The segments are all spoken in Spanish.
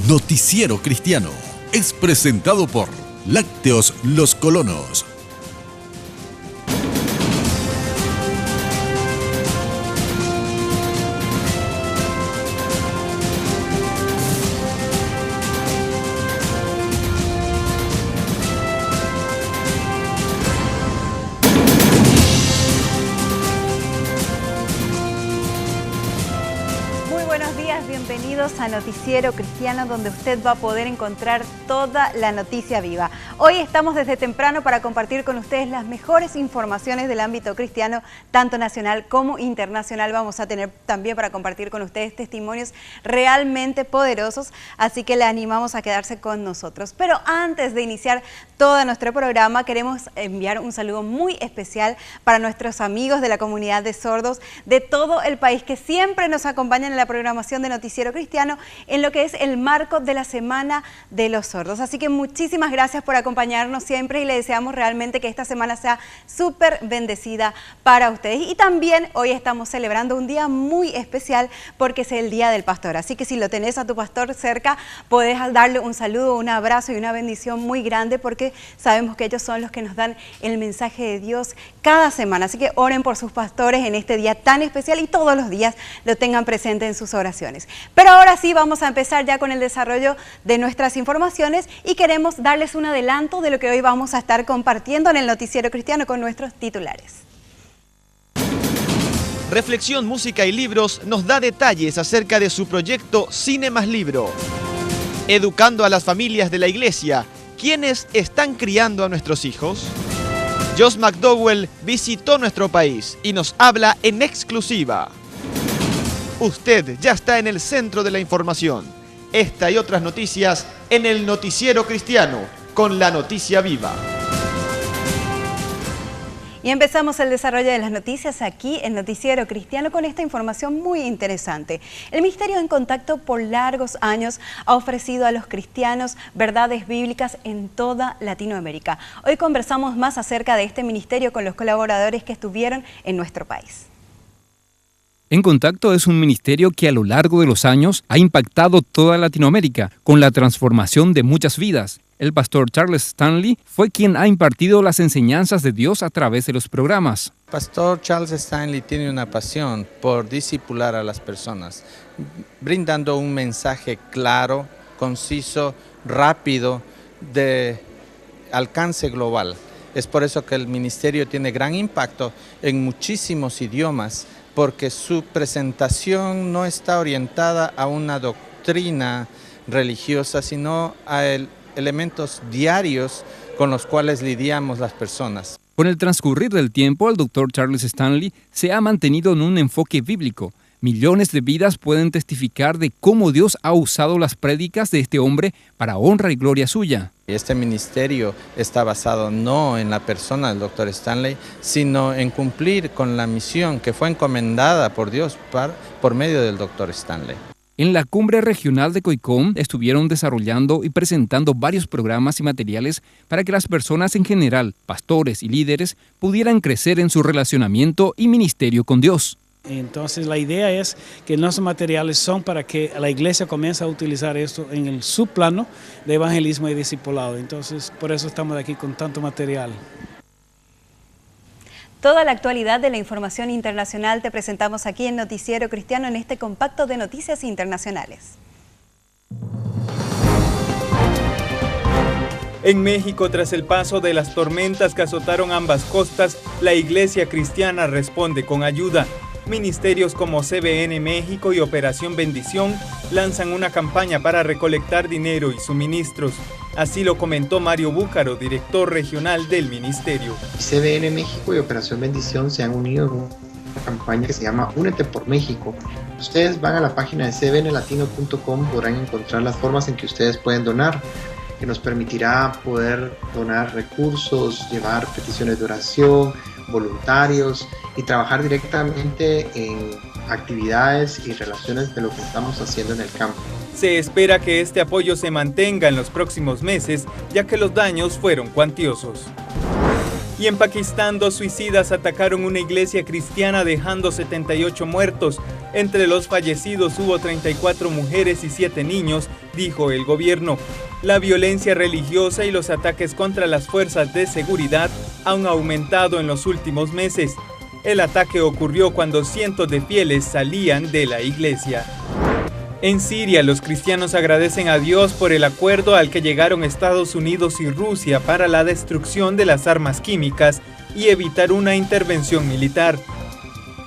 Noticiero Cristiano es presentado por Lácteos Los Colonos. Bienvenidos a Noticiero Cristiano, donde usted va a poder encontrar toda la noticia viva. Hoy estamos desde temprano para compartir con ustedes las mejores informaciones del ámbito cristiano, tanto nacional como internacional. Vamos a tener también para compartir con ustedes testimonios realmente poderosos, así que le animamos a quedarse con nosotros. Pero antes de iniciar todo nuestro programa, queremos enviar un saludo muy especial para nuestros amigos de la comunidad de sordos de todo el país que siempre nos acompañan en la programación de Noticiero Cristiano en lo que es el marco de la Semana de los Sordos. Así que muchísimas gracias por acompañarnos siempre y le deseamos realmente que esta semana sea súper bendecida para ustedes. Y también hoy estamos celebrando un día muy especial porque es el Día del Pastor. Así que si lo tenés a tu pastor cerca, podés darle un saludo, un abrazo y una bendición muy grande porque sabemos que ellos son los que nos dan el mensaje de Dios cada semana. Así que oren por sus pastores en este día tan especial y todos los días lo tengan presente en sus oraciones. Pero ahora sí vamos a empezar ya con el desarrollo de nuestras informaciones y queremos darles un adelanto de lo que hoy vamos a estar compartiendo en el Noticiero Cristiano con nuestros titulares. Reflexión, música y libros nos da detalles acerca de su proyecto Cine más Libro. Educando a las familias de la iglesia, ¿quiénes están criando a nuestros hijos? Josh McDowell visitó nuestro país y nos habla en exclusiva. Usted ya está en el centro de la información. Esta y otras noticias en el Noticiero Cristiano, con la noticia viva. Y empezamos el desarrollo de las noticias aquí en Noticiero Cristiano con esta información muy interesante. El Ministerio en Contacto por largos años ha ofrecido a los cristianos verdades bíblicas en toda Latinoamérica. Hoy conversamos más acerca de este ministerio con los colaboradores que estuvieron en nuestro país. En Contacto es un ministerio que a lo largo de los años ha impactado toda Latinoamérica con la transformación de muchas vidas. El pastor Charles Stanley fue quien ha impartido las enseñanzas de Dios a través de los programas. Pastor Charles Stanley tiene una pasión por discipular a las personas, brindando un mensaje claro, conciso, rápido, de alcance global. Es por eso que el ministerio tiene gran impacto en muchísimos idiomas, porque su presentación no está orientada a una doctrina religiosa, sino a elementos diarios con los cuales lidiamos las personas. Con el transcurrir del tiempo, el Dr. Charles Stanley se ha mantenido en un enfoque bíblico. Millones de vidas pueden testificar de cómo Dios ha usado las prédicas de este hombre para honra y gloria suya. Este ministerio está basado no en la persona del Dr. Stanley, sino en cumplir con la misión que fue encomendada por Dios por medio del Dr. Stanley. En la cumbre regional de COICOM estuvieron desarrollando y presentando varios programas y materiales para que las personas en general, pastores y líderes, pudieran crecer en su relacionamiento y ministerio con Dios. Entonces la idea es que nuestros materiales son para que la iglesia comience a utilizar esto en el subplano de evangelismo y discipulado. Entonces por eso estamos aquí con tanto material. Toda la actualidad de la información internacional te presentamos aquí en Noticiero Cristiano en este compacto de noticias internacionales. En México, tras el paso de las tormentas que azotaron ambas costas, la Iglesia Cristiana responde con ayuda. Ministerios como CBN México y Operación Bendición lanzan una campaña para recolectar dinero y suministros. Así lo comentó Mario Búcaro, director regional del ministerio. CBN México y Operación Bendición se han unido en una campaña que se llama Únete por México. Ustedes van a la página de cbnlatino.com, podrán encontrar las formas en que ustedes pueden donar, que nos permitirá poder donar recursos, llevar peticiones de oración, voluntarios y trabajar directamente en actividades y relaciones de lo que estamos haciendo en el campo. Se espera que este apoyo se mantenga en los próximos meses, ya que los daños fueron cuantiosos. Y en Pakistán, 2 suicidas atacaron una iglesia cristiana dejando 78 muertos. Entre los fallecidos hubo 34 mujeres y 7 niños, dijo el gobierno. La violencia religiosa y los ataques contra las fuerzas de seguridad han aumentado en los últimos meses. El ataque ocurrió cuando cientos de fieles salían de la iglesia. En Siria, los cristianos agradecen a Dios por el acuerdo al que llegaron Estados Unidos y Rusia para la destrucción de las armas químicas y evitar una intervención militar.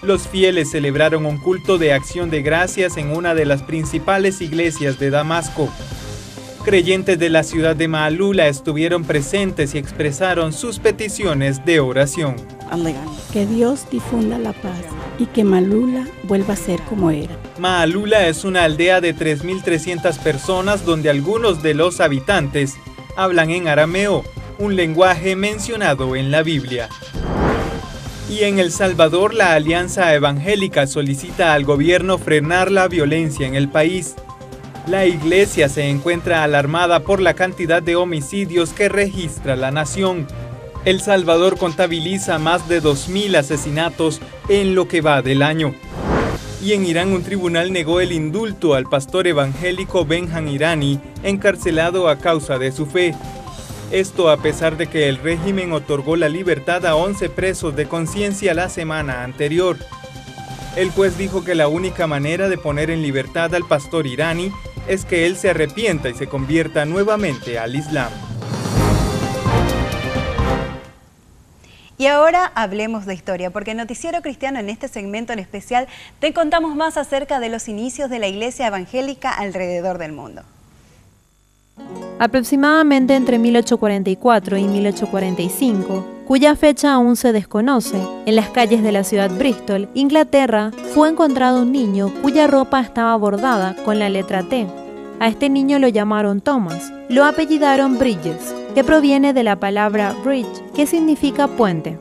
Los fieles celebraron un culto de acción de gracias en una de las principales iglesias de Damasco. Creyentes de la ciudad de Maalula estuvieron presentes y expresaron sus peticiones de oración. Que Dios difunda la paz y que Maalula vuelva a ser como era. Maalula es una aldea de 3.300 personas donde algunos de los habitantes hablan en arameo, un lenguaje mencionado en la Biblia. Y en El Salvador, la Alianza Evangélica solicita al gobierno frenar la violencia en el país. La iglesia se encuentra alarmada por la cantidad de homicidios que registra la nación. El Salvador contabiliza más de 2.000 asesinatos en lo que va del año. Y en Irán, un tribunal negó el indulto al pastor evangélico Benhan Irani, encarcelado a causa de su fe. Esto a pesar de que el régimen otorgó la libertad a 11 presos de conciencia la semana anterior. El juez dijo que la única manera de poner en libertad al pastor Irani es que él se arrepienta y se convierta nuevamente al Islam. Y ahora hablemos de historia, porque en Noticiero Cristiano, en este segmento en especial, te contamos más acerca de los inicios de la iglesia evangélica alrededor del mundo. Aproximadamente entre 1844 y 1845, cuya fecha aún se desconoce, en las calles de la ciudad Bristol, Inglaterra, fue encontrado un niño cuya ropa estaba bordada con la letra T. A este niño lo llamaron Thomas. Lo apellidaron Bridges, que proviene de la palabra bridge, que significa puente.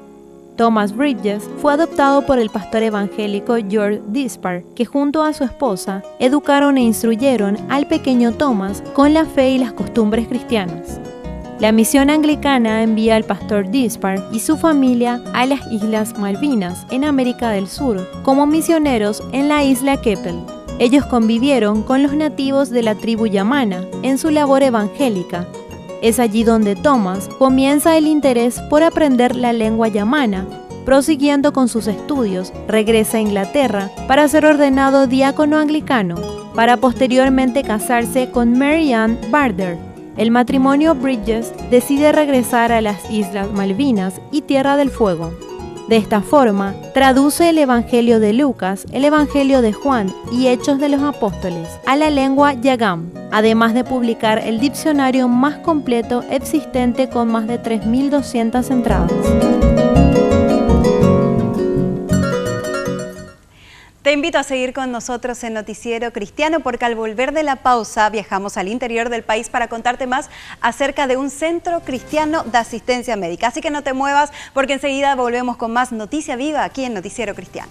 Thomas Bridges fue adoptado por el pastor evangélico George Dispar, que junto a su esposa educaron e instruyeron al pequeño Thomas con la fe y las costumbres cristianas. La misión anglicana envía al pastor Dispar y su familia a las Islas Malvinas, en América del Sur, como misioneros en la isla Keppel. Ellos convivieron con los nativos de la tribu yamana en su labor evangélica. Es allí donde Thomas comienza el interés por aprender la lengua yamana. Prosiguiendo con sus estudios, regresa a Inglaterra para ser ordenado diácono anglicano, para posteriormente casarse con Mary Ann Barder. El matrimonio Bridges decide regresar a las Islas Malvinas y Tierra del Fuego. De esta forma, traduce el Evangelio de Lucas, el Evangelio de Juan y Hechos de los Apóstoles a la lengua yagam, además de publicar el diccionario más completo existente con más de 3.200 entradas. Te invito a seguir con nosotros en Noticiero Cristiano, porque al volver de la pausa viajamos al interior del país para contarte más acerca de un centro cristiano de asistencia médica. Así que no te muevas, porque enseguida volvemos con más Noticia Viva aquí en Noticiero Cristiano.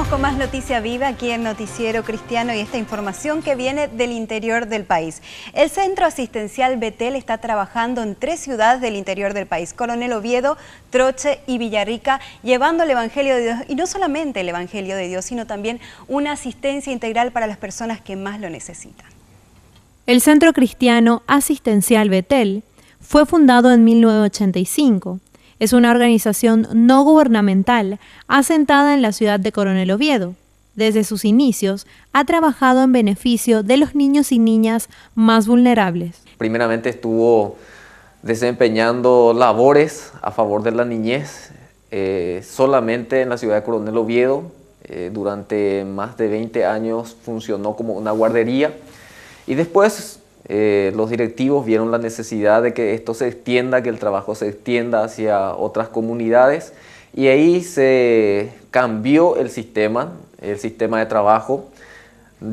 Con más Noticia Viva aquí en Noticiero Cristiano, y esta información que viene del interior del país. El Centro Asistencial Betel está trabajando en 3 ciudades del interior del país: Coronel Oviedo, Troche y Villarrica, llevando el Evangelio de Dios, y no solamente el Evangelio de Dios, sino también una asistencia integral para las personas que más lo necesitan. El Centro Cristiano Asistencial Betel fue fundado en 1985. Es una organización no gubernamental asentada en la ciudad de Coronel Oviedo. Desde sus inicios, ha trabajado en beneficio de los niños y niñas más vulnerables. Primeramente estuvo desempeñando labores a favor de la niñez solamente en la ciudad de Coronel Oviedo. Durante más de 20 años funcionó como una guardería, Y después los directivos vieron la necesidad de que esto se extienda, que el trabajo se extienda hacia otras comunidades, y ahí se cambió el sistema de trabajo,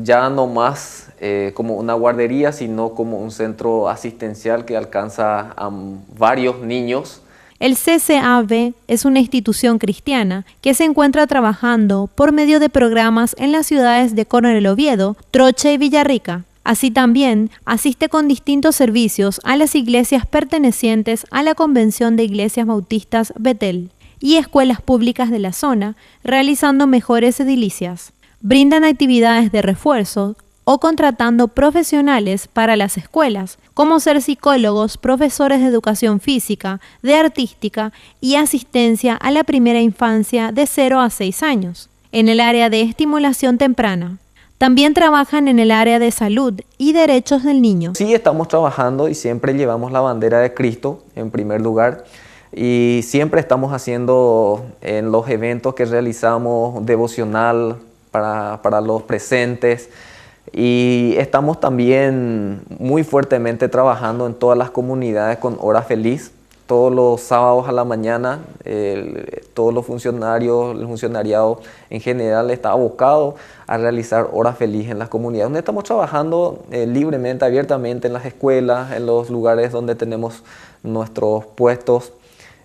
ya no más como una guardería, sino como un centro asistencial que alcanza a varios niños. El CCAB es una institución cristiana que se encuentra trabajando por medio de programas en las ciudades de Coronel Oviedo, Troche y Villarrica. Así también asiste con distintos servicios a las iglesias pertenecientes a la Convención de Iglesias Bautistas Betel y escuelas públicas de la zona, realizando mejores edilicias. Brindan actividades de refuerzo o contratando profesionales para las escuelas, como ser psicólogos, profesores de educación física, de artística y asistencia a la primera infancia de 0 a 6 años, en el área de estimulación temprana. También trabajan en el área de salud y derechos del niño. Sí, estamos trabajando y siempre llevamos la bandera de Cristo en primer lugar. Y siempre estamos haciendo en los eventos que realizamos devocional para los presentes. Y estamos también muy fuertemente trabajando en todas las comunidades con Hora Feliz. Todos los sábados a la mañana, todos los funcionarios, el funcionariado en general está abocado a realizar Hora Feliz en las comunidades, donde estamos trabajando libremente, abiertamente en las escuelas, en los lugares donde tenemos nuestros puestos,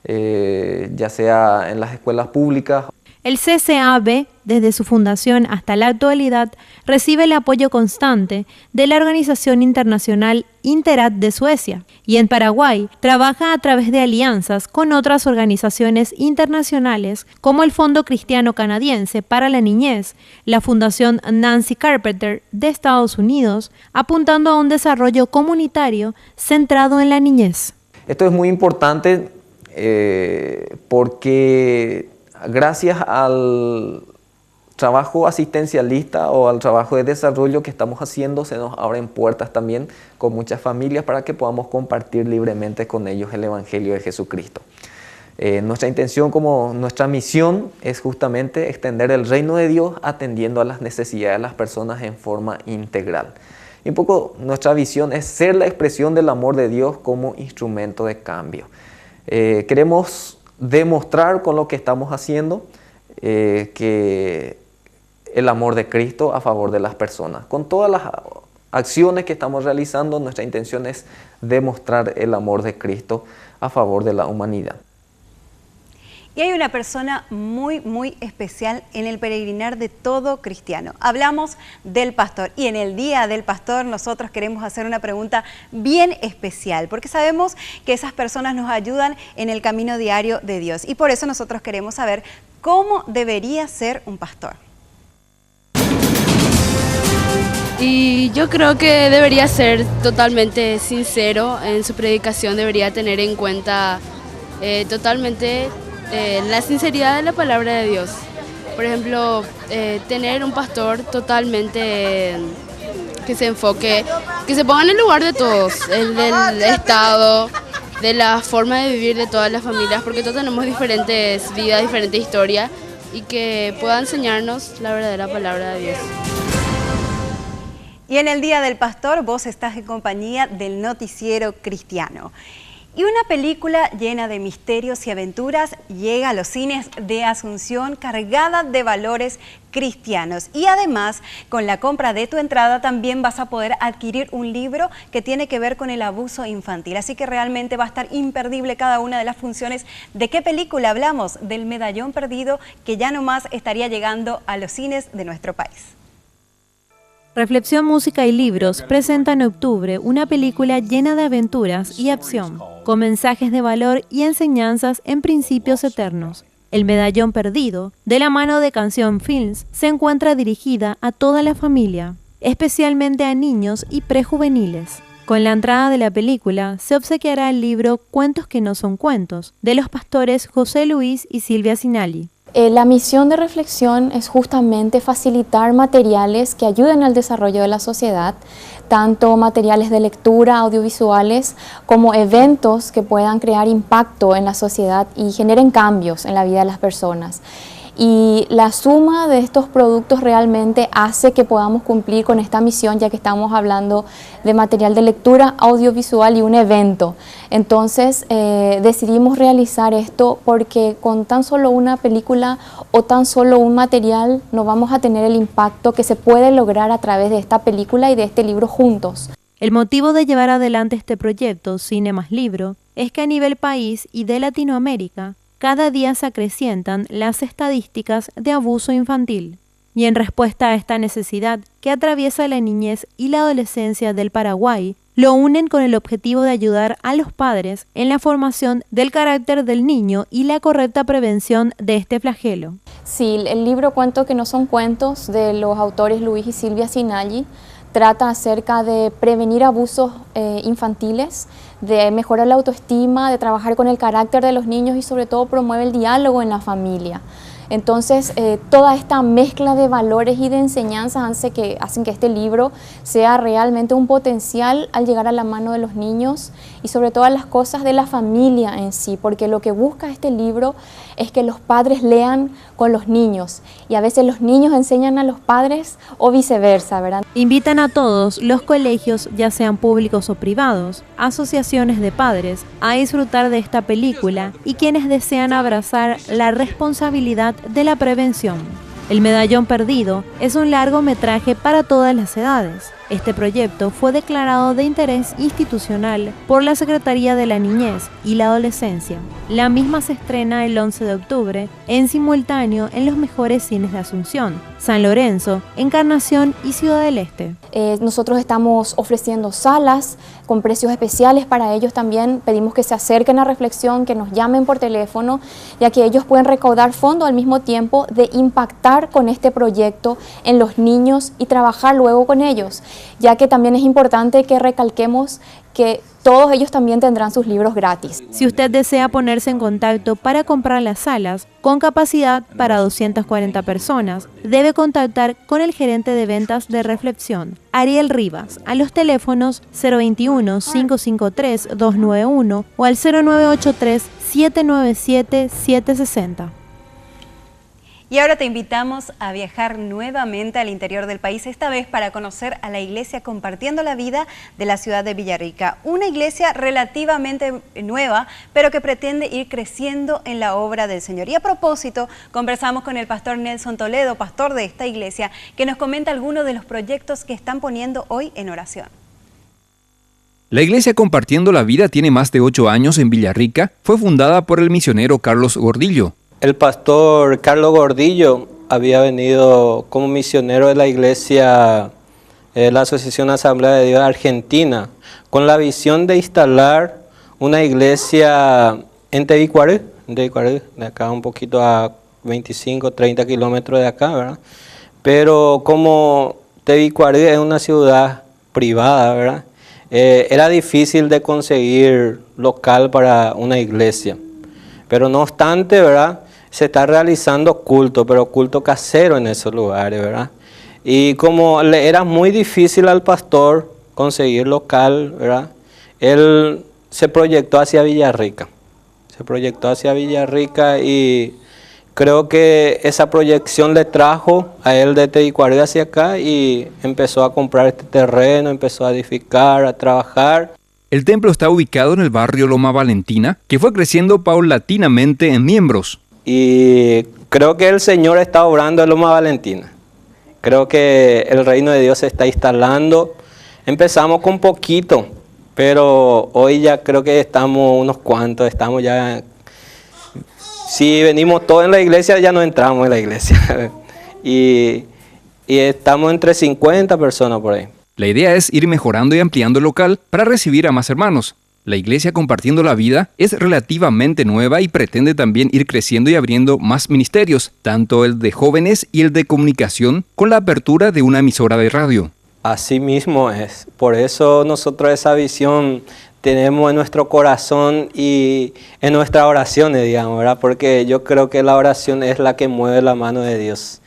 ya sea en las escuelas públicas. El CCAB, desde su fundación hasta la actualidad, recibe el apoyo constante de la Organización Internacional Interad de Suecia y en Paraguay trabaja a través de alianzas con otras organizaciones internacionales como el Fondo Cristiano Canadiense para la Niñez, la Fundación Nancy Carpenter de Estados Unidos, apuntando a un desarrollo comunitario centrado en la niñez. Esto es muy importante porque gracias al trabajo asistencialista o al trabajo de desarrollo que estamos haciendo, se nos abren puertas también con muchas familias para que podamos compartir libremente con ellos el Evangelio de Jesucristo. Nuestra intención, como nuestra misión, es justamente extender el reino de Dios atendiendo a las necesidades de las personas en forma integral. Y un poco nuestra visión es ser la expresión del amor de Dios como instrumento de cambio. Queremos demostrar con lo que estamos haciendo que el amor de Cristo a favor de las personas. Con todas las acciones que estamos realizando, nuestra intención es demostrar el amor de Cristo a favor de la humanidad. Y hay una persona muy, muy especial en el peregrinar de todo cristiano. Hablamos del pastor y en el Día del Pastor nosotros queremos hacer una pregunta bien especial porque sabemos que esas personas nos ayudan en el camino diario de Dios y por eso nosotros queremos saber cómo debería ser un pastor. Y yo creo que debería ser totalmente sincero en su predicación, debería tener en cuenta totalmente la sinceridad de la palabra de Dios. Por ejemplo, tener un pastor totalmente que se enfoque, que se ponga en el lugar de todos, el del Estado, de la forma de vivir de todas las familias, porque todos tenemos diferentes vidas, diferentes historias, y que pueda enseñarnos la verdadera palabra de Dios. Y en el Día del Pastor vos estás en compañía del Noticiero Cristiano. Y una película llena de misterios y aventuras llega a los cines de Asunción cargada de valores cristianos. Y además, con la compra de tu entrada también vas a poder adquirir un libro que tiene que ver con el abuso infantil. Así que realmente va a estar imperdible cada una de las funciones. ¿De qué película hablamos? Del Medallón Perdido, que ya nomás estaría llegando a los cines de nuestro país. Reflexión, Música y Libros presenta en octubre una película llena de aventuras y acción, con mensajes de valor y enseñanzas en principios eternos. El Medallón Perdido, de la mano de Canción Films, se encuentra dirigida a toda la familia, especialmente a niños y prejuveniles. Con la entrada de la película se obsequiará el libro Cuentos que no son cuentos, de los pastores José Luis y Silvia Sinali. La misión de reflexión es justamente facilitar materiales que ayuden al desarrollo de la sociedad, tanto materiales de lectura, audiovisuales, como eventos que puedan crear impacto en la sociedad y generen cambios en la vida de las personas. Y la suma de estos productos realmente hace que podamos cumplir con esta misión, ya que estamos hablando de material de lectura, audiovisual y un evento. Entonces decidimos realizar esto porque con tan solo una película o tan solo un material no vamos a tener el impacto que se puede lograr a través de esta película y de este libro juntos. El motivo de llevar adelante este proyecto Cine más Libro es que a nivel país y de Latinoamérica cada día se acrecientan las estadísticas de abuso infantil. Y en respuesta a esta necesidad que atraviesa la niñez y la adolescencia del Paraguay, lo unen con el objetivo de ayudar a los padres en la formación del carácter del niño y la correcta prevención de este flagelo. Sí, el libro Cuento que no son cuentos, de los autores Luis y Silvia Sinaggi, trata acerca de prevenir abusos infantiles, de mejorar la autoestima, de trabajar con el carácter de los niños y sobre todo promueve el diálogo en la familia. Entonces, toda esta mezcla de valores y de enseñanzas hacen que este libro sea realmente un potencial al llegar a la mano de los niños y sobre todo a las cosas de la familia en sí, porque lo que busca este libro es que los padres lean con los niños y a veces los niños enseñan a los padres o viceversa, ¿verdad? Invitan a todos los colegios, ya sean públicos o privados, asociaciones de padres, a disfrutar de esta película y quienes desean abrazar la responsabilidad de la prevención. El Medallón Perdido es un largometraje para todas las edades. Este proyecto fue declarado de interés institucional por la Secretaría de la Niñez y la Adolescencia. La misma se estrena el 11 de octubre en simultáneo en los mejores cines de Asunción, San Lorenzo, Encarnación y Ciudad del Este. Nosotros estamos ofreciendo salas con precios especiales para ellos también. Pedimos que se acerquen a Reflexión, que nos llamen por teléfono, ya que ellos pueden recaudar fondos al mismo tiempo de impactar con este proyecto en los niños y trabajar luego con ellos, ya que también es importante que recalquemos que todos ellos también tendrán sus libros gratis. Si usted desea ponerse en contacto para comprar las salas con capacidad para 240 personas, debe contactar con el gerente de ventas de Reflexión, Ariel Rivas, a los teléfonos 021-553-291 o al 0983-797-760. Y ahora te invitamos a viajar nuevamente al interior del país, esta vez para conocer a la iglesia Compartiendo la Vida de la ciudad de Villarrica. Una iglesia relativamente nueva, pero que pretende ir creciendo en la obra del Señor. Y a propósito, conversamos con el pastor Nelson Toledo, pastor de esta iglesia, que nos comenta algunos de los proyectos que están poniendo hoy en oración. La iglesia Compartiendo la Vida tiene más de 8 años en Villarrica. Fue fundada por el misionero Carlos Gordillo. El pastor Carlos Gordillo había venido como misionero de la iglesia, la Asociación Asamblea de Dios Argentina, con la visión de instalar una iglesia en Tebicuarú, de acá un poquito a 25, 30 kilómetros de acá, ¿verdad? Pero como Tebicuarú es una ciudad privada, ¿verdad? Era difícil de conseguir local para una iglesia. Pero no obstante, ¿verdad? Se está realizando culto, pero culto casero en esos lugares, ¿verdad? Y como le era muy difícil al pastor conseguir local, ¿verdad? Él se proyectó hacia Villarrica. Y creo que esa proyección le trajo a él de Tebicuarú hacia acá y empezó a comprar este terreno, empezó a edificar, a trabajar. El templo está ubicado en el barrio Loma Valentina, que fue creciendo paulatinamente en miembros. Y creo que el Señor está obrando en Loma Valentina. Creo que el reino de Dios se está instalando. Empezamos con poquito, pero hoy ya creo que estamos unos cuantos, estamos ya... Si venimos todos en la iglesia, ya no entramos en la iglesia. y estamos entre 50 personas por ahí. La idea es ir mejorando y ampliando el local para recibir a más hermanos. La iglesia Compartiendo la Vida es relativamente nueva y pretende también ir creciendo y abriendo más ministerios, tanto el de jóvenes y el de comunicación, con la apertura de una emisora de radio. Así mismo es. Por eso nosotros esa visión tenemos en nuestro corazón y en nuestras oraciones, digamos, ¿verdad? Porque yo creo que la oración es la que mueve la mano de Dios.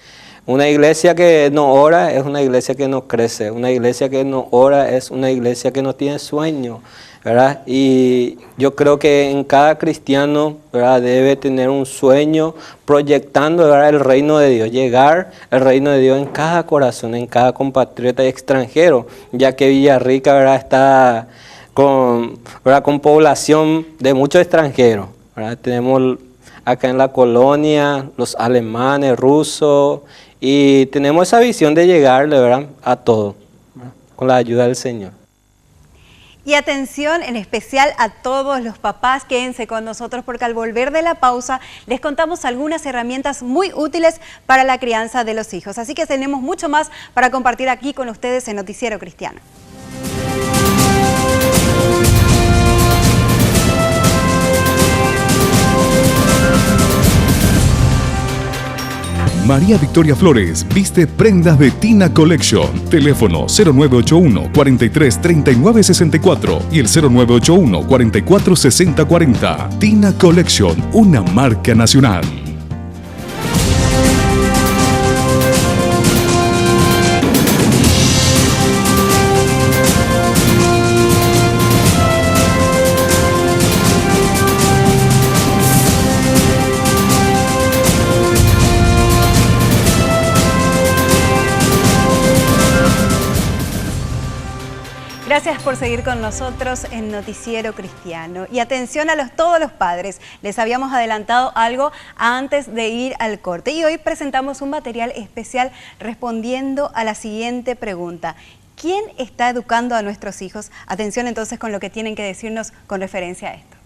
Una iglesia que no ora es una iglesia que no crece. Una iglesia que no ora es una iglesia que no tiene sueño. ¿verdad? Y yo creo que en cada cristiano, ¿verdad?, debe tener un sueño proyectando, ¿verdad?, el reino de Dios, llegar el reino de Dios en cada corazón, en cada compatriota extranjero, ya que Villarrica, ¿verdad?, está con población de muchos extranjeros, ¿verdad? Tenemos acá en la colonia los alemanes, rusos, y tenemos esa visión de llegarle, ¿verdad?, a todo, ¿verdad?, con la ayuda del Señor. Y atención en especial a todos los papás, quédense con nosotros porque al volver de la pausa les contamos algunas herramientas muy útiles para la crianza de los hijos. Así que tenemos mucho más para compartir aquí con ustedes en Noticiero Cristiano. María Victoria Flores viste prendas de Tina Collection. Teléfono 0981 43 39 64 y el 0981 44 60 40. Tina Collection, una marca nacional. Gracias por seguir con nosotros en Noticiero Cristiano. Y atención a todos los padres, les habíamos adelantado algo antes de ir al corte y hoy presentamos un material especial respondiendo a la siguiente pregunta. ¿Quién está educando a nuestros hijos? Atención entonces con lo que tienen que decirnos con referencia a esto.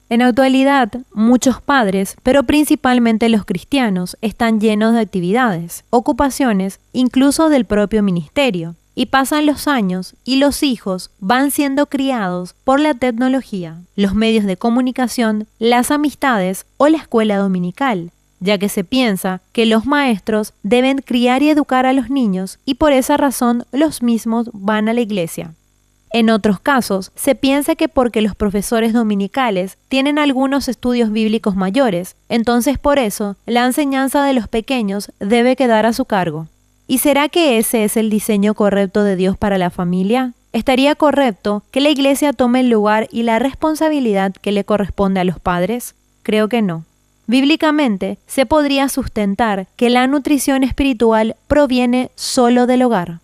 En la actualidad, muchos padres, pero principalmente los cristianos, están llenos de actividades, ocupaciones, incluso del propio ministerio. Y pasan los años y los hijos van siendo criados por la tecnología, los medios de comunicación, las amistades o la escuela dominical, ya que se piensa que los maestros deben criar y educar a los niños y por esa razón los mismos van a la iglesia. En otros casos, se piensa que porque los profesores dominicales tienen algunos estudios bíblicos mayores, entonces por eso la enseñanza de los pequeños debe quedar a su cargo. ¿Y será que ese es el diseño correcto de Dios para la familia? ¿Estaría correcto que la iglesia tome el lugar y la responsabilidad que le corresponde a los padres? Creo que no. Bíblicamente, se podría sustentar que la nutrición espiritual proviene solo del hogar.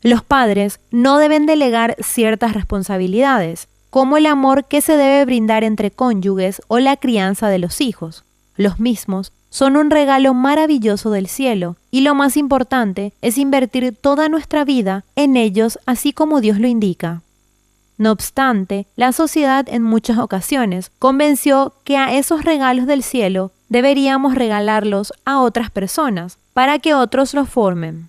Los padres no deben delegar ciertas responsabilidades, como el amor que se debe brindar entre cónyuges o la crianza de los hijos. Los mismos son un regalo maravilloso del cielo y lo más importante es invertir toda nuestra vida en ellos así como Dios lo indica. No obstante, la sociedad en muchas ocasiones convenció que a esos regalos del cielo deberíamos regalarlos a otras personas para que otros los formen.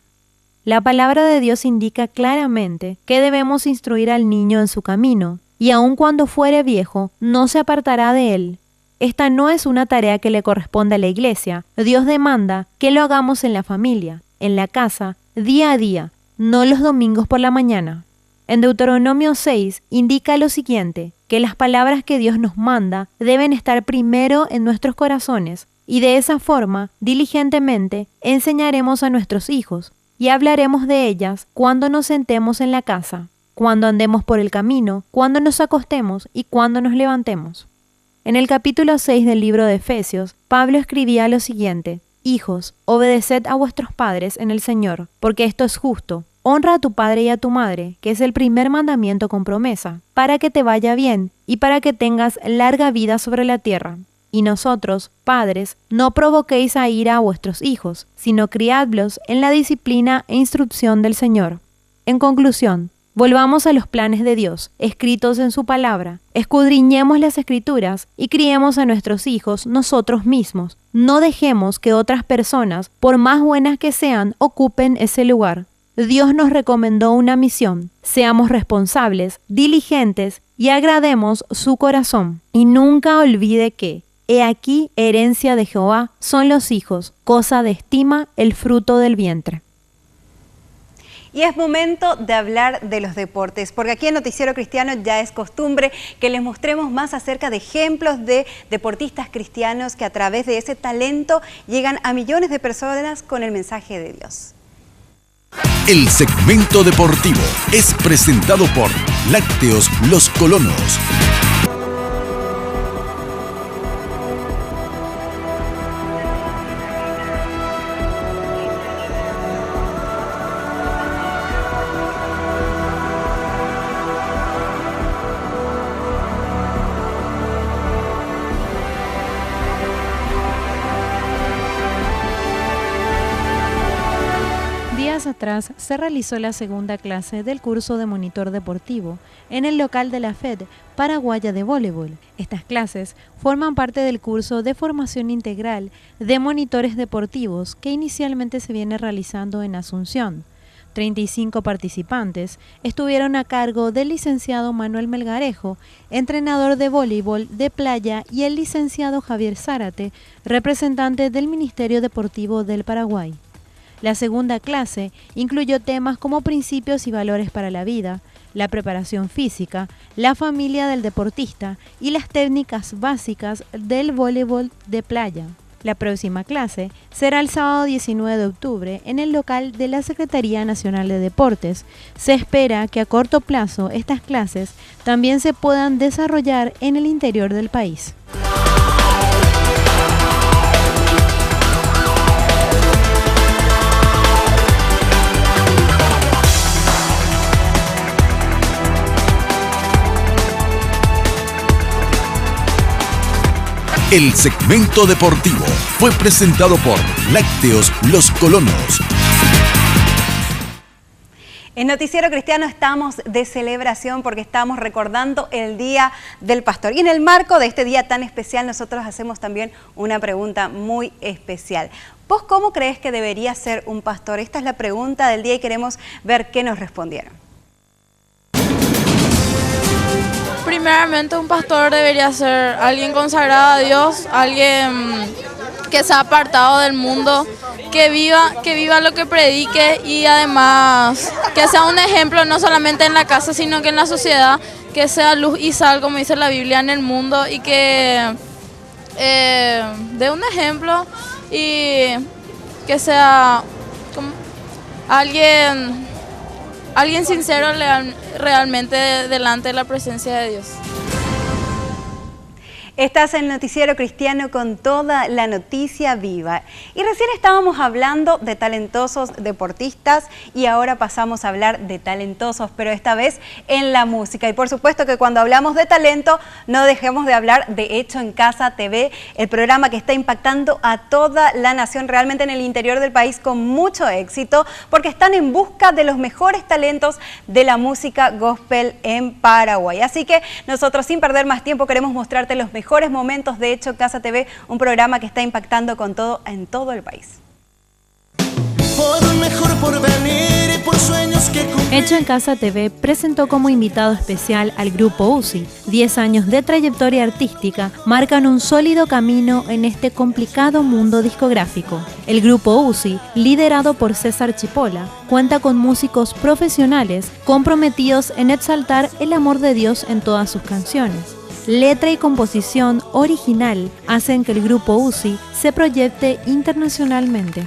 La palabra de Dios indica claramente que debemos instruir al niño en su camino y aun cuando fuere viejo no se apartará de él. Esta no es una tarea que le corresponde a la iglesia. Dios demanda que lo hagamos en la familia, en la casa, día a día, no los domingos por la mañana. En Deuteronomio 6 indica lo siguiente, que las palabras que Dios nos manda deben estar primero en nuestros corazones y de esa forma, diligentemente, enseñaremos a nuestros hijos y hablaremos de ellas cuando nos sentemos en la casa, cuando andemos por el camino, cuando nos acostemos y cuando nos levantemos. En el capítulo 6 del libro de Efesios, Pablo escribía lo siguiente: Hijos, obedeced a vuestros padres en el Señor, porque esto es justo. Honra a tu padre y a tu madre, que es el primer mandamiento con promesa, para que te vaya bien y para que tengas larga vida sobre la tierra. Y nosotros, padres, no provoquéis a ira a vuestros hijos, sino criadlos en la disciplina e instrucción del Señor. En conclusión, volvamos a los planes de Dios, escritos en su palabra. Escudriñemos las Escrituras y criemos a nuestros hijos nosotros mismos. No dejemos que otras personas, por más buenas que sean, ocupen ese lugar. Dios nos recomendó una misión. Seamos responsables, diligentes y agrademos su corazón. Y nunca olvide que, he aquí, herencia de Jehová son los hijos, cosa de estima el fruto del vientre. Y es momento de hablar de los deportes, porque aquí en Noticiero Cristiano ya es costumbre que les mostremos más acerca de ejemplos de deportistas cristianos que a través de ese talento llegan a millones de personas con el mensaje de Dios. El segmento deportivo es presentado por Lácteos Los Colonos. Atrás se realizó la segunda clase del curso de monitor deportivo en el local de la FED Paraguaya de Voleibol. Estas clases forman parte del curso de formación integral de monitores deportivos que inicialmente se viene realizando en Asunción. 35 participantes estuvieron a cargo del licenciado Manuel Melgarejo, entrenador de voleibol de playa, y el licenciado Javier Zárate, representante del Ministerio Deportivo del Paraguay. La segunda clase incluyó temas como principios y valores para la vida, la preparación física, la familia del deportista y las técnicas básicas del voleibol de playa. La próxima clase será el sábado 19 de octubre en el local de la Secretaría Nacional de Deportes. Se espera que a corto plazo estas clases también se puedan desarrollar en el interior del país. El segmento deportivo fue presentado por Lácteos Los Colonos. En Noticiero Cristiano estamos de celebración porque estamos recordando el Día del Pastor. Y en el marco de este día tan especial nosotros hacemos también una pregunta muy especial. ¿Vos cómo crees que debería ser un pastor? Esta es la pregunta del día y queremos ver qué nos respondieron. Primeramente, un pastor debería ser alguien consagrado a Dios, alguien que se ha apartado del mundo, que viva lo que predique y además que sea un ejemplo no solamente en la casa, sino que en la sociedad, que sea luz y sal, como dice la Biblia, en el mundo, y que dé un ejemplo y que sea como alguien sincero realmente delante de la presencia de Dios. Estás en Noticiero Cristiano con toda la noticia viva. Y recién estábamos hablando de talentosos deportistas y ahora pasamos a hablar de talentosos, pero esta vez en la música. Y por supuesto que cuando hablamos de talento no dejemos de hablar de Hecho en Casa TV, el programa que está impactando a toda la nación, realmente en el interior del país con mucho éxito, porque están en busca de los mejores talentos de la música gospel en Paraguay. Así que nosotros, sin perder más tiempo, queremos mostrarte los mejores momentos de Hecho en Casa TV, un programa que está impactando con todo en todo el país. Por un mejor porvenir y por sueños que cumplir. Hecho en Casa TV presentó como invitado especial al grupo UCI. 10 años de trayectoria artística marcan un sólido camino en este complicado mundo discográfico. El grupo UCI, liderado por César Chipola, cuenta con músicos profesionales comprometidos en exaltar el amor de Dios en todas sus canciones. Letra y composición original hacen que el grupo UCI se proyecte internacionalmente.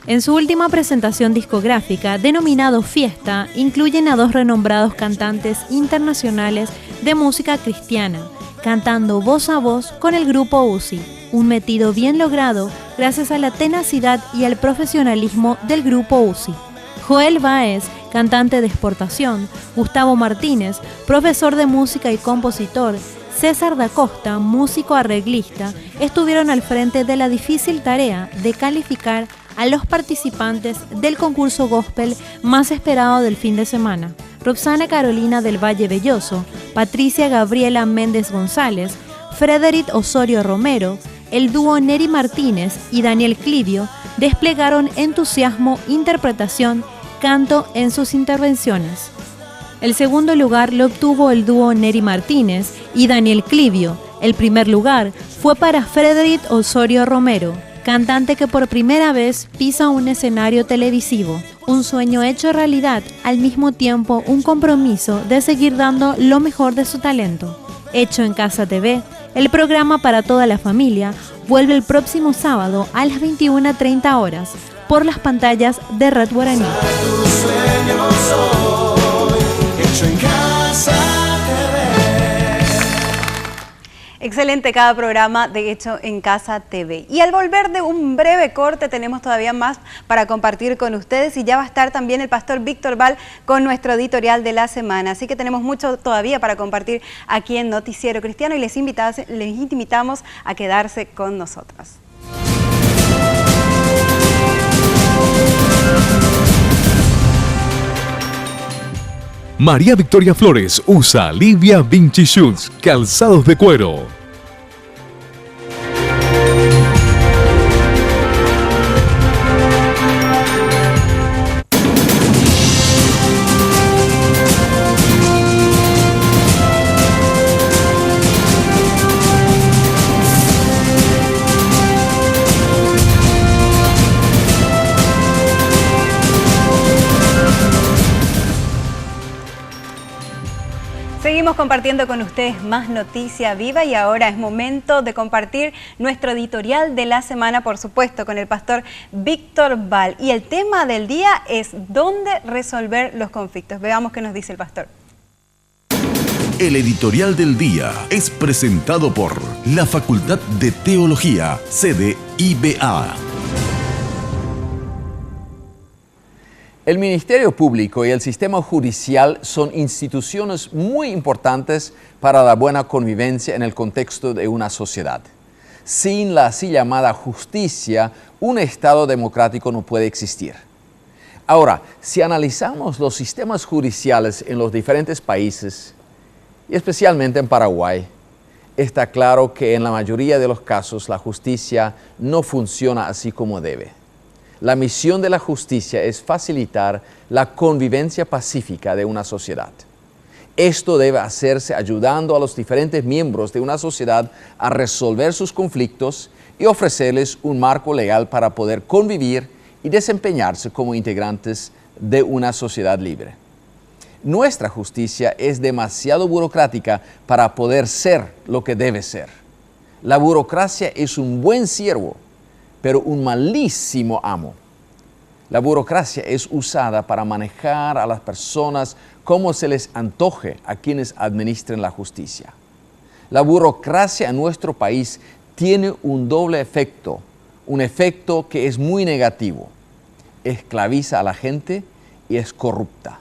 En su última presentación discográfica, denominado Fiesta, incluyen a 2 renombrados cantantes internacionales de música cristiana, cantando voz a voz con el grupo UCI, un metido bien logrado gracias a la tenacidad y al profesionalismo del grupo UCI. Joel Báez, cantante de exportación, Gustavo Martínez, profesor de música y compositor, César da Costa, músico arreglista, estuvieron al frente de la difícil tarea de calificar a los participantes del concurso gospel más esperado del fin de semana. Roxana Carolina del Valle Belloso, Patricia Gabriela Méndez González, Frederic Osorio Romero, el dúo Neri Martínez y Daniel Clivio desplegaron entusiasmo, interpretación, canto en sus intervenciones. El segundo lugar lo obtuvo el dúo Neri Martínez y Daniel Clivio. El primer lugar fue para Frederic Osorio Romero, cantante que por primera vez pisa un escenario televisivo. Un sueño hecho realidad, al mismo tiempo un compromiso de seguir dando lo mejor de su talento. Hecho en Casa TV, el programa para toda la familia, vuelve el próximo sábado a las 21:30 horas. por las pantallas de Red Guaraní. Excelente cada programa de Hecho en Casa TV. Y al volver de un breve corte tenemos todavía más para compartir con ustedes y ya va a estar también el pastor Víctor Val con nuestro editorial de la semana. Así que tenemos mucho todavía para compartir aquí en Noticiero Cristiano y les invitamos a quedarse con nosotros. María Victoria Flores usa Livia Vinci Shoes, calzados de cuero. Seguimos compartiendo con ustedes más Noticia Viva y ahora es momento de compartir nuestro editorial de la semana, por supuesto, con el pastor Víctor Val. Y el tema del día es ¿dónde resolver los conflictos? Veamos qué nos dice el pastor. El editorial del día es presentado por la Facultad de Teología, sede IBA. El Ministerio Público y el sistema judicial son instituciones muy importantes para la buena convivencia en el contexto de una sociedad. Sin la así llamada justicia, un Estado democrático no puede existir. Ahora, si analizamos los sistemas judiciales en los diferentes países, y especialmente en Paraguay, está claro que en la mayoría de los casos la justicia no funciona así como debe. La misión de la justicia es facilitar la convivencia pacífica de una sociedad. Esto debe hacerse ayudando a los diferentes miembros de una sociedad a resolver sus conflictos y ofrecerles un marco legal para poder convivir y desempeñarse como integrantes de una sociedad libre. Nuestra justicia es demasiado burocrática para poder ser lo que debe ser. La burocracia es un buen siervo, pero un malísimo amo. La burocracia es usada para manejar a las personas como se les antoje a quienes administren la justicia. La burocracia en nuestro país tiene un doble efecto, un efecto que es muy negativo. Esclaviza a la gente y es corrupta.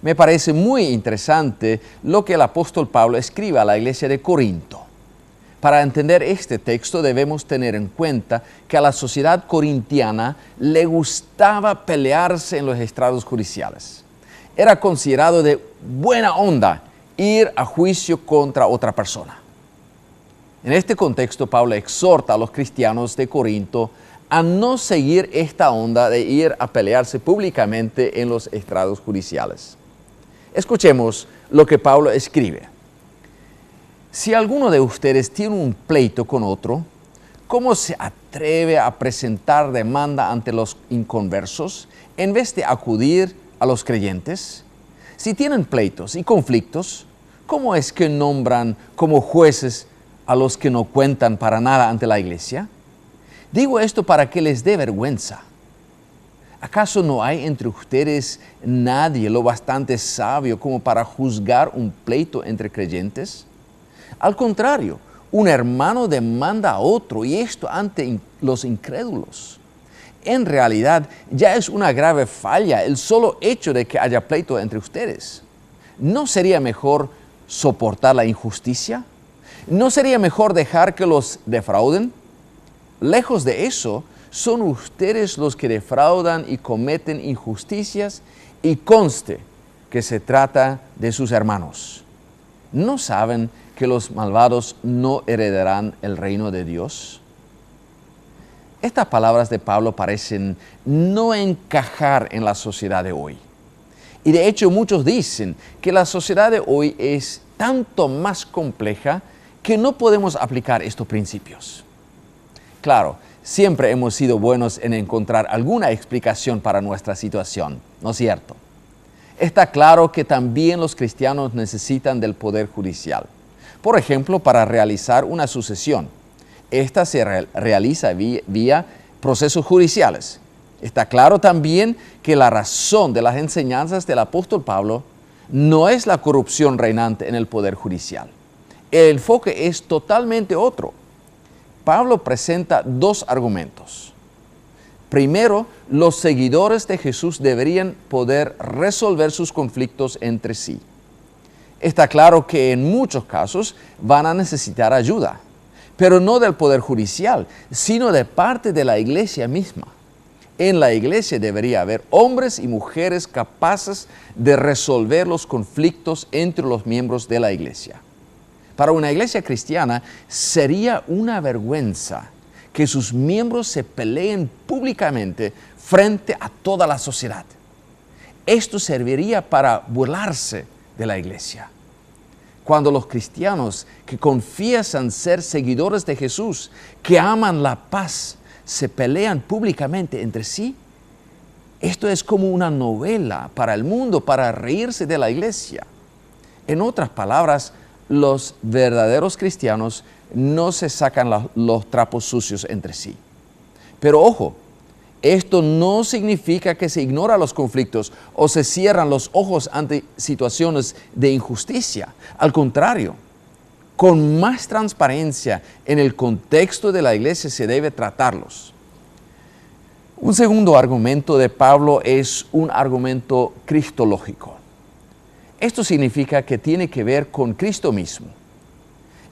Me parece muy interesante lo que el apóstol Pablo escribe a la iglesia de Corinto. Para entender este texto debemos tener en cuenta que a la sociedad corintiana le gustaba pelearse en los estrados judiciales. Era considerado de buena onda ir a juicio contra otra persona. En este contexto, Pablo exhorta a los cristianos de Corinto a no seguir esta onda de ir a pelearse públicamente en los estrados judiciales. Escuchemos lo que Pablo escribe. Si alguno de ustedes tiene un pleito con otro, ¿cómo se atreve a presentar demanda ante los inconversos en vez de acudir a los creyentes? Si tienen pleitos y conflictos, ¿cómo es que nombran como jueces a los que no cuentan para nada ante la iglesia? Digo esto para que les dé vergüenza. ¿Acaso no hay entre ustedes nadie lo bastante sabio como para juzgar un pleito entre creyentes? Al contrario, un hermano demanda a otro y esto ante los incrédulos. En realidad, ya es una grave falla el solo hecho de que haya pleito entre ustedes. ¿No sería mejor soportar la injusticia? ¿No sería mejor dejar que los defrauden? Lejos de eso, son ustedes los que defraudan y cometen injusticias y conste que se trata de sus hermanos. ¿No saben que los malvados no heredarán el reino de Dios? Estas palabras de Pablo parecen no encajar en la sociedad de hoy. Y de hecho muchos dicen que la sociedad de hoy es tanto más compleja que no podemos aplicar estos principios. Claro, siempre hemos sido buenos en encontrar alguna explicación para nuestra situación, ¿no es cierto? Está claro que también los cristianos necesitan del poder judicial. Por ejemplo, para realizar una sucesión. Esta se realiza vía procesos judiciales, Está claro también que la razón de las enseñanzas del apóstol Pablo no es la corrupción reinante en el poder judicial. El enfoque es totalmente otro. Pablo presenta dos argumentos. Primero, los seguidores de Jesús deberían poder resolver sus conflictos entre sí. Está claro que en muchos casos van a necesitar ayuda, pero no del poder judicial, sino de parte de la iglesia misma. En la iglesia debería haber hombres y mujeres capaces de resolver los conflictos entre los miembros de la iglesia. Para una iglesia cristiana sería una vergüenza que sus miembros se peleen públicamente frente a toda la sociedad. Esto serviría para burlarse de la iglesia. Cuando los cristianos que confiesan ser seguidores de Jesús, que aman la paz, se pelean públicamente entre sí, esto es como una novela para el mundo, para reírse de la iglesia. En otras palabras, los verdaderos cristianos no se sacan los trapos sucios entre sí. Pero ojo, esto no significa que se ignoran los conflictos o se cierran los ojos ante situaciones de injusticia. Al contrario, con más transparencia en el contexto de la iglesia se debe tratarlos. Un segundo argumento de Pablo es un argumento cristológico. Esto significa que tiene que ver con Cristo mismo.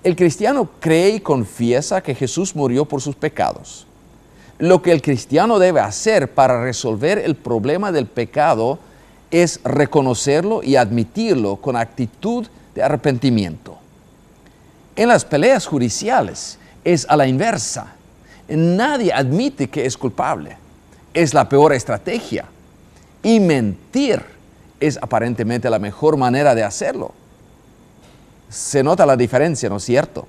El cristiano cree y confiesa que Jesús murió por sus pecados. Lo que el cristiano debe hacer para resolver el problema del pecado es reconocerlo y admitirlo con actitud de arrepentimiento. En las peleas judiciales es a la inversa. Nadie admite que es culpable. Es la peor estrategia. Y mentir es aparentemente la mejor manera de hacerlo. Se nota la diferencia, ¿no es cierto?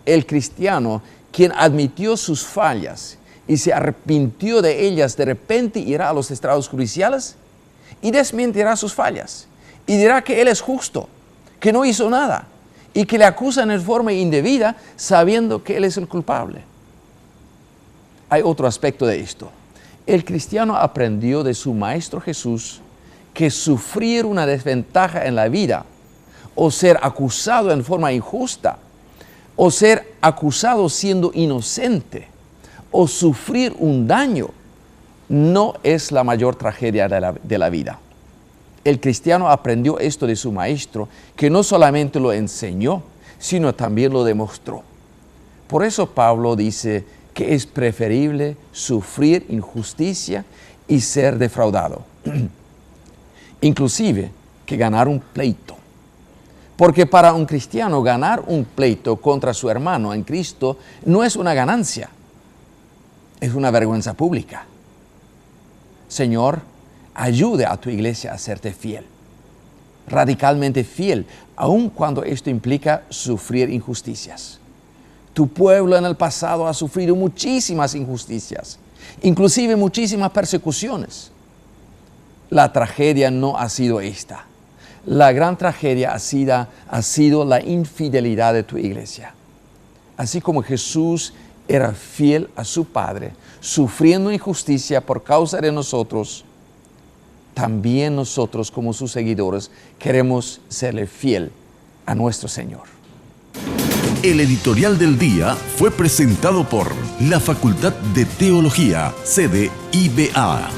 El cristiano, quien admitió sus fallas y se arrepintió de ellas, de repente irá a los estrados judiciales y desmentirá sus fallas. Y dirá que él es justo, que no hizo nada y que le acusan en forma indebida sabiendo que él es el culpable. Hay otro aspecto de esto. El cristiano aprendió de su Maestro Jesús que sufrir una desventaja en la vida o ser acusado en forma injusta o ser acusado siendo inocente o sufrir un daño no es la mayor tragedia de la vida. El cristiano aprendió esto de su Maestro, que no solamente lo enseñó, sino también lo demostró. Por eso Pablo dice que es preferible sufrir injusticia y ser defraudado, inclusive que ganar un pleito. Porque para un cristiano ganar un pleito contra su hermano en Cristo no es una ganancia, es una vergüenza pública. Señor, ayude a tu iglesia a serte fiel, radicalmente fiel, aun cuando esto implica sufrir injusticias. Tu pueblo en el pasado ha sufrido muchísimas injusticias, inclusive muchísimas persecuciones. La tragedia no ha sido esta. La gran tragedia ha sido la infidelidad de tu iglesia. Así como Jesús era fiel a su Padre, sufriendo injusticia por causa de nosotros, también nosotros como sus seguidores queremos serle fiel a nuestro Señor. El editorial del día fue presentado por la Facultad de Teología, sede IBA.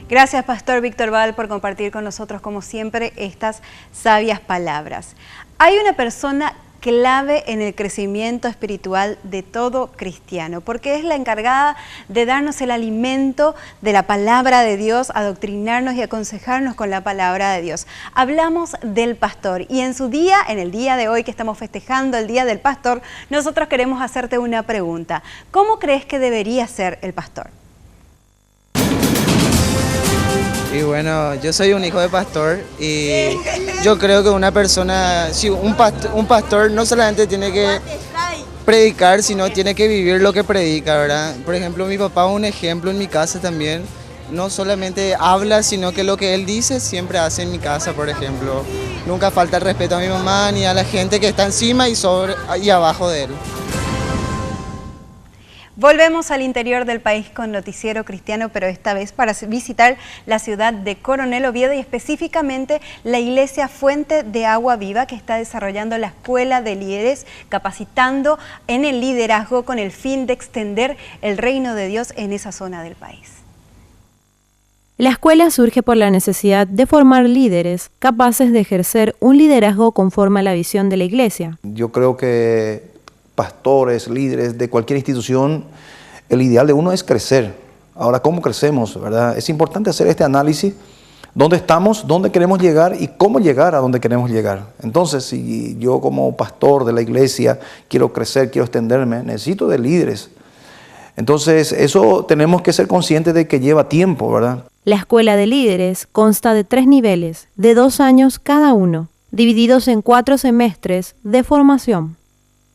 Gracias, Pastor Víctor Val, por compartir con nosotros, como siempre, estas sabias palabras. Hay una persona clave en el crecimiento espiritual de todo cristiano, porque es la encargada de darnos el alimento de la palabra de Dios, adoctrinarnos y aconsejarnos con la palabra de Dios. Hablamos del pastor y en el día de hoy que estamos festejando el Día del Pastor, nosotros queremos hacerte una pregunta. ¿Cómo crees que debería ser el pastor? Y bueno, yo soy un hijo de pastor y yo creo que una persona, si un pastor no solamente tiene que predicar, sino tiene que vivir lo que predica, ¿verdad? Por ejemplo, mi papá es un ejemplo en mi casa también. No solamente habla, sino que lo que él dice siempre hace en mi casa, por ejemplo. Nunca falta el respeto a mi mamá ni a la gente que está encima y abajo de él. Volvemos al interior del país con Noticiero Cristiano, pero esta vez para visitar la ciudad de Coronel Oviedo y específicamente la iglesia Fuente de Agua Viva, que está desarrollando la Escuela de Líderes, capacitando en el liderazgo con el fin de extender el reino de Dios en esa zona del país. La escuela surge por la necesidad de formar líderes capaces de ejercer un liderazgo conforme a la visión de la iglesia. Yo creo que pastores, líderes de cualquier institución, el ideal de uno es crecer. Ahora, ¿cómo crecemos, verdad? Es importante hacer este análisis, dónde estamos, dónde queremos llegar y cómo llegar a donde queremos llegar. Entonces, si yo como pastor de la iglesia quiero crecer, quiero extenderme, necesito de líderes. Entonces, eso tenemos que ser conscientes de que lleva tiempo, ¿verdad? La escuela de líderes consta de 3 niveles, de 2 años cada uno, divididos en 4 semestres de formación.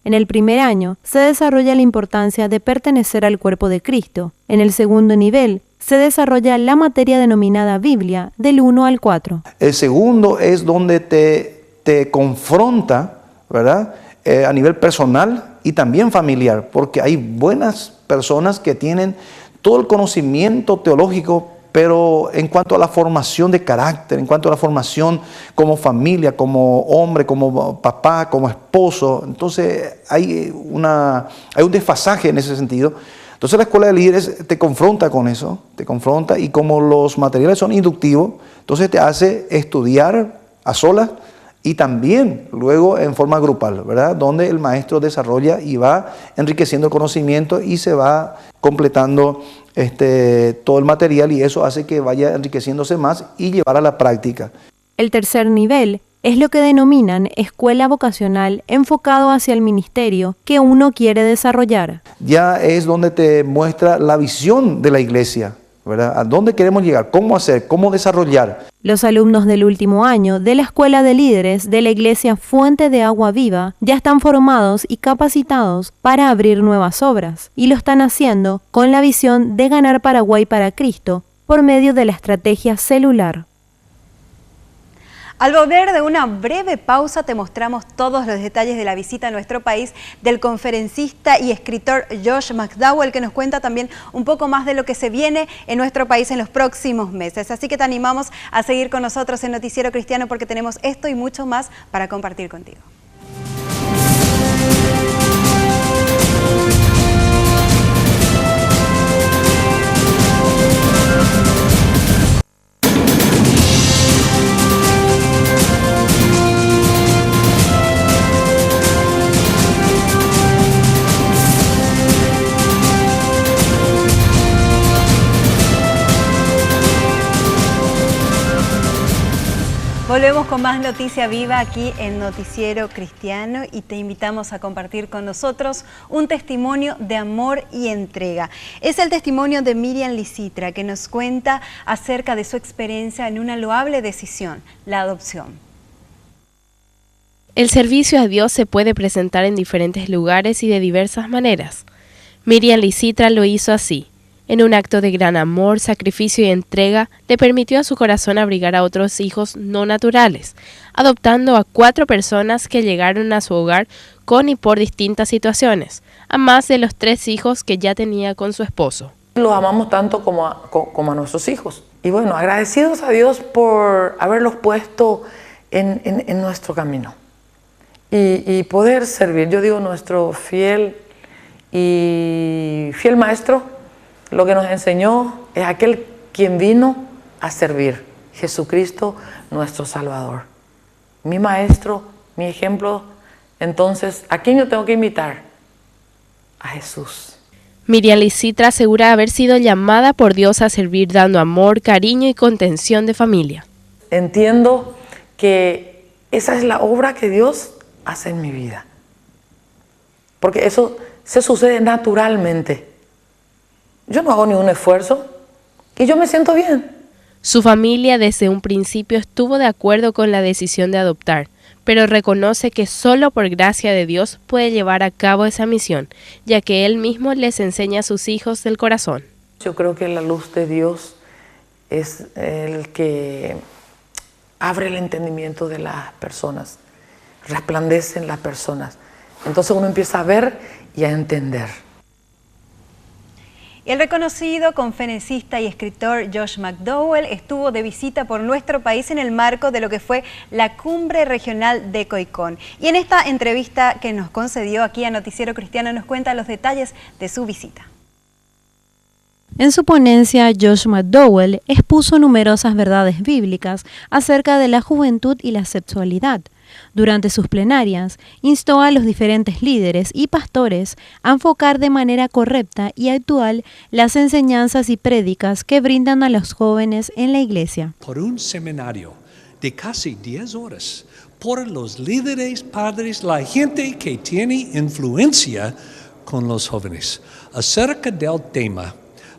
En el primer año se desarrolla la importancia de pertenecer al cuerpo de Cristo. En el segundo nivel se desarrolla la materia denominada Biblia del 1 al 4. El segundo es donde te confronta, ¿verdad? A nivel personal y también familiar, porque hay buenas personas que tienen todo el conocimiento teológico, pero en cuanto a la formación de carácter, en cuanto a la formación como familia, como hombre, como papá, como esposo, entonces hay un desfasaje en ese sentido. Entonces la escuela de líderes te confronta con eso, te confronta, y como los materiales son inductivos, entonces te hace estudiar a solas y también luego en forma grupal, ¿verdad? Donde el maestro desarrolla y va enriqueciendo el conocimiento y se va completando todo el material, y eso hace que vaya enriqueciéndose más y llevar a la práctica. El tercer nivel es lo que denominan escuela vocacional, enfocado hacia el ministerio que uno quiere desarrollar. Ya es donde te muestra la visión de la iglesia, ¿verdad? A dónde queremos llegar, cómo hacer, cómo desarrollar. Los alumnos del último año de la Escuela de Líderes de la Iglesia Fuente de Agua Viva ya están formados y capacitados para abrir nuevas obras, y lo están haciendo con la visión de ganar Paraguay para Cristo por medio de la estrategia celular. Al volver de una breve pausa te mostramos todos los detalles de la visita a nuestro país del conferencista y escritor Josh McDowell, que nos cuenta también un poco más de lo que se viene en nuestro país en los próximos meses. Así que te animamos a seguir con nosotros en Noticiero Cristiano, porque tenemos esto y mucho más para compartir contigo. Volvemos con más Noticia Viva aquí en Noticiero Cristiano, y te invitamos a compartir con nosotros un testimonio de amor y entrega. Es el testimonio de Miriam Licitra, que nos cuenta acerca de su experiencia en una loable decisión, la adopción. El servicio a Dios se puede presentar en diferentes lugares y de diversas maneras. Miriam Licitra lo hizo así. En un acto de gran amor, sacrificio y entrega, le permitió a su corazón abrigar a otros hijos no naturales, adoptando a 4 personas que llegaron a su hogar con y por distintas situaciones, a más de los 3 hijos que ya tenía con su esposo. Los amamos tanto como a nuestros hijos. Y bueno, agradecidos a Dios por haberlos puesto en nuestro camino y poder servir. Yo digo, nuestro fiel maestro, lo que nos enseñó es aquel quien vino a servir, Jesucristo nuestro Salvador. Mi maestro, mi ejemplo. Entonces, ¿a quién yo tengo que imitar? A Jesús. Miriam Licitra asegura haber sido llamada por Dios a servir dando amor, cariño y contención de familia. Entiendo que esa es la obra que Dios hace en mi vida, porque eso se sucede naturalmente. Yo no hago ningún esfuerzo y yo me siento bien. Su familia desde un principio estuvo de acuerdo con la decisión de adoptar, pero reconoce que solo por gracia de Dios puede llevar a cabo esa misión, ya que Él mismo les enseña a sus hijos del corazón. Yo creo que la luz de Dios es el que abre el entendimiento de las personas, resplandece en las personas. Entonces uno empieza a ver y a entender. Y el reconocido conferencista y escritor Josh McDowell estuvo de visita por nuestro país en el marco de lo que fue la Cumbre Regional de COICON. Y en esta entrevista que nos concedió aquí a Noticiero Cristiano nos cuenta los detalles de su visita. En su ponencia, Josh McDowell expuso numerosas verdades bíblicas acerca de la juventud y la sexualidad. Durante sus plenarias, instó a los diferentes líderes y pastores a enfocar de manera correcta y actual las enseñanzas y prédicas que brindan a los jóvenes en la iglesia. Por un seminario de casi 10 horas, por los líderes, padres, la gente que tiene influencia con los jóvenes, acerca del tema,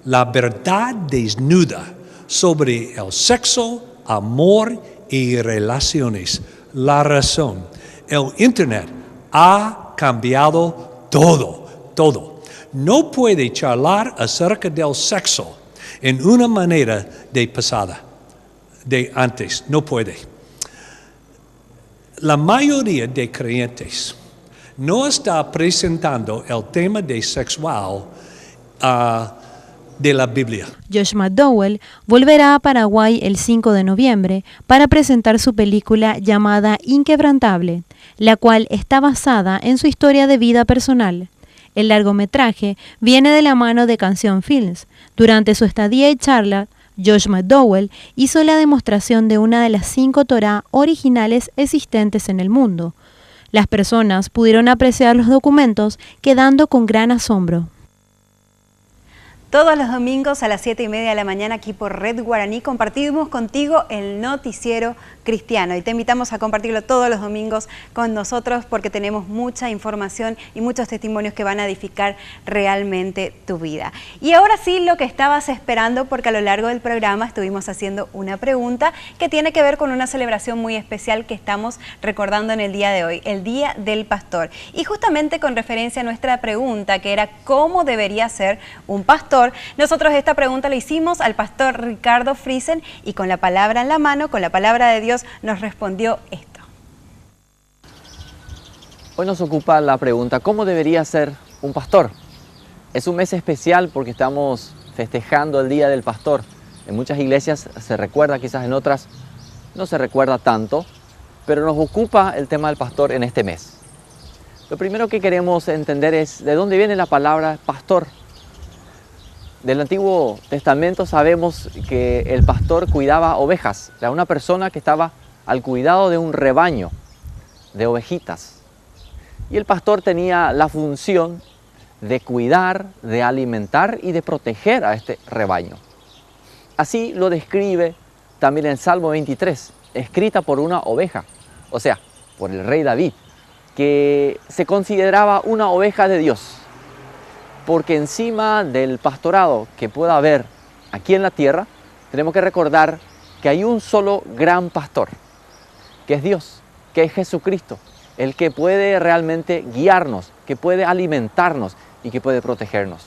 la verdad desnuda sobre el sexo, amor y relaciones. La razón, el Internet ha cambiado todo. No puede charlar acerca del sexo en una manera de pasada, de antes, no puede. La mayoría de creyentes no está presentando el tema de sexual de la Biblia. Josh McDowell volverá a Paraguay el 5 de noviembre para presentar su película llamada Inquebrantable, la cual está basada en su historia de vida personal. El largometraje viene de la mano de Canción Films. Durante su estadía y charla, Josh McDowell hizo la demostración de una de las 5 Torá originales existentes en el mundo. Las personas pudieron apreciar los documentos quedando con gran asombro. Todos los domingos a las 7:30 de la mañana aquí por Red Guaraní compartimos contigo el Noticiero Cristiano y te invitamos a compartirlo todos los domingos con nosotros porque tenemos mucha información y muchos testimonios que van a edificar realmente tu vida. Y ahora sí, lo que estabas esperando, porque a lo largo del programa estuvimos haciendo una pregunta que tiene que ver con una celebración muy especial que estamos recordando en el día de hoy, el Día del Pastor. Y justamente con referencia a nuestra pregunta, que era ¿cómo debería ser un pastor? Nosotros esta pregunta la hicimos al pastor Ricardo Friesen y con la palabra en la mano, con la palabra de Dios, nos respondió esto. Hoy nos ocupa la pregunta, ¿cómo debería ser un pastor? Es un mes especial porque estamos festejando el Día del Pastor. En muchas iglesias se recuerda, quizás en otras no se recuerda tanto, pero nos ocupa el tema del pastor en este mes. Lo primero que queremos entender es de dónde viene la palabra pastor. Del Antiguo Testamento sabemos que el pastor cuidaba ovejas. Era una persona que estaba al cuidado de un rebaño de ovejitas. Y el pastor tenía la función de cuidar, de alimentar y de proteger a este rebaño. Así lo describe también el Salmo 23, escrita por una oveja, o sea, por el rey David, que se consideraba una oveja de Dios. Porque encima del pastorado que pueda haber aquí en la tierra, tenemos que recordar que hay un solo gran pastor, que es Dios, que es Jesucristo, el que puede realmente guiarnos, que puede alimentarnos y que puede protegernos,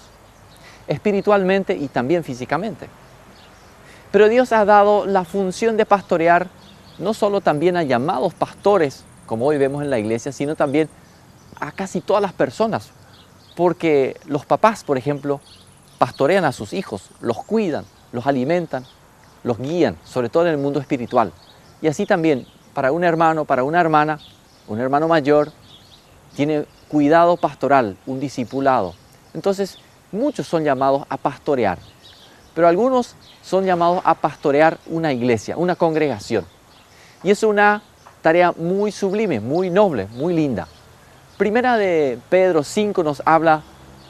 espiritualmente y también físicamente. Pero Dios ha dado la función de pastorear no solo también a llamados pastores, como hoy vemos en la iglesia, sino también a casi todas las personas. Porque los papás, por ejemplo, pastorean a sus hijos, los cuidan, los alimentan, los guían, sobre todo en el mundo espiritual. Y así también, para un hermano, para una hermana, un hermano mayor, tiene cuidado pastoral, un discipulado. Entonces, muchos son llamados a pastorear, pero algunos son llamados a pastorear una iglesia, una congregación. Y es una tarea muy sublime, muy noble, muy linda. Primera de Pedro 5 nos habla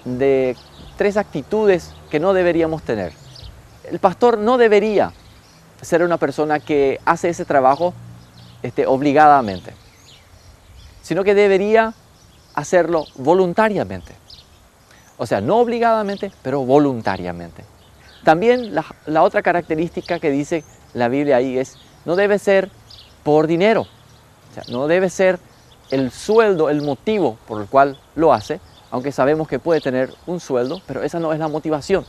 de 3 actitudes que no deberíamos tener. El pastor no debería ser una persona que hace ese trabajo obligadamente, sino que debería hacerlo voluntariamente. O sea, no obligadamente, pero voluntariamente. También la otra característica que dice la Biblia ahí es, no debe ser por dinero, o sea, no debe ser el sueldo, el motivo por el cual lo hace, aunque sabemos que puede tener un sueldo, pero esa no es la motivación,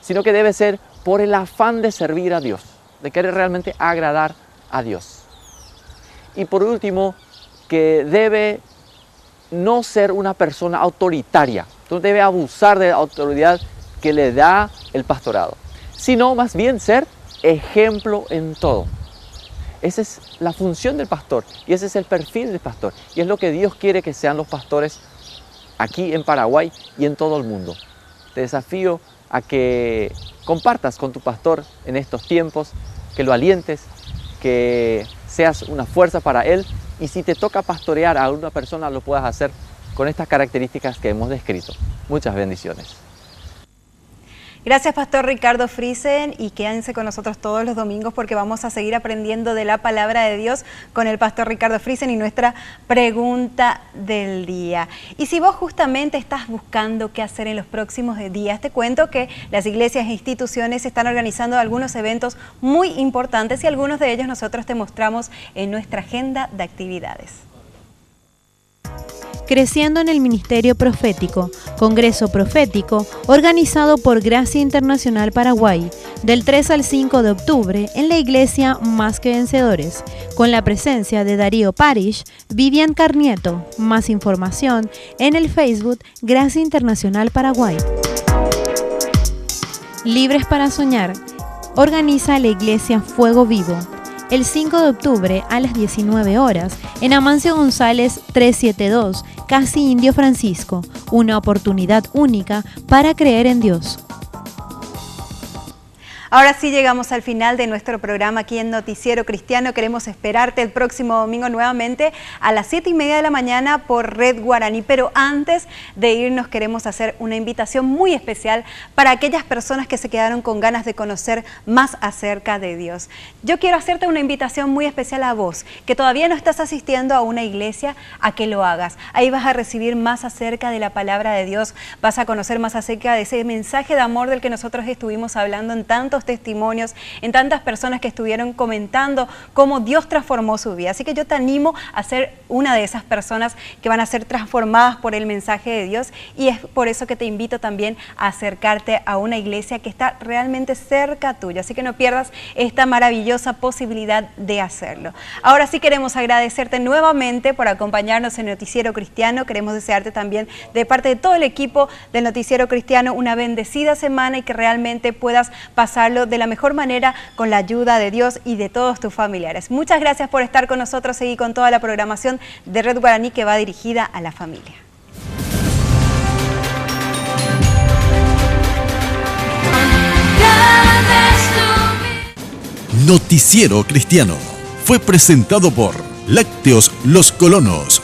sino que debe ser por el afán de servir a Dios, de querer realmente agradar a Dios. Y por último, que debe no ser una persona autoritaria, no debe abusar de la autoridad que le da el pastorado, sino más bien ser ejemplo en todo. Esa es la función del pastor y ese es el perfil del pastor. Y es lo que Dios quiere que sean los pastores aquí en Paraguay y en todo el mundo. Te desafío a que compartas con tu pastor en estos tiempos, que lo alientes, que seas una fuerza para él y si te toca pastorear a una persona lo puedas hacer con estas características que hemos descrito. Muchas bendiciones. Gracias, Pastor Ricardo Friesen, y quédense con nosotros todos los domingos porque vamos a seguir aprendiendo de la palabra de Dios con el Pastor Ricardo Friesen y nuestra pregunta del día. Y si vos justamente estás buscando qué hacer en los próximos días, te cuento que las iglesias e instituciones están organizando algunos eventos muy importantes y algunos de ellos nosotros te mostramos en nuestra agenda de actividades. Creciendo en el Ministerio Profético, Congreso Profético, organizado por Gracia Internacional Paraguay, del 3 al 5 de octubre en la iglesia Más que Vencedores, con la presencia de Darío Parish, Vivian Carnieto. Más información en el Facebook Gracia Internacional Paraguay. Libres para Soñar, organiza la iglesia Fuego Vivo, el 5 de octubre a las 19 horas en Amancio González 372, Casi Indio Francisco, una oportunidad única para creer en Dios. Ahora sí llegamos al final de nuestro programa aquí en Noticiero Cristiano. Queremos esperarte el próximo domingo nuevamente a las 7:30 de la mañana por Red Guaraní. Pero antes de irnos queremos hacer una invitación muy especial para aquellas personas que se quedaron con ganas de conocer más acerca de Dios. Yo quiero hacerte una invitación muy especial a vos, que todavía no estás asistiendo a una iglesia, a que lo hagas. Ahí vas a recibir más acerca de la palabra de Dios, vas a conocer más acerca de ese mensaje de amor del que nosotros estuvimos hablando en tantos testimonios, en tantas personas que estuvieron comentando cómo Dios transformó su vida. Así que yo te animo a ser una de esas personas que van a ser transformadas por el mensaje de Dios y es por eso que te invito también a acercarte a una iglesia que está realmente cerca tuyo. Así que no pierdas esta maravillosa posibilidad de hacerlo. Ahora sí queremos agradecerte nuevamente por acompañarnos en Noticiero Cristiano. Queremos desearte también de parte de todo el equipo del Noticiero Cristiano una bendecida semana y que realmente puedas pasarlo de la mejor manera con la ayuda de Dios y de todos tus familiares. Muchas gracias por estar con nosotros. Seguí con toda la programación de Red Guaraní que va dirigida a la familia. Noticiero Cristiano fue presentado por Lácteos Los Colonos.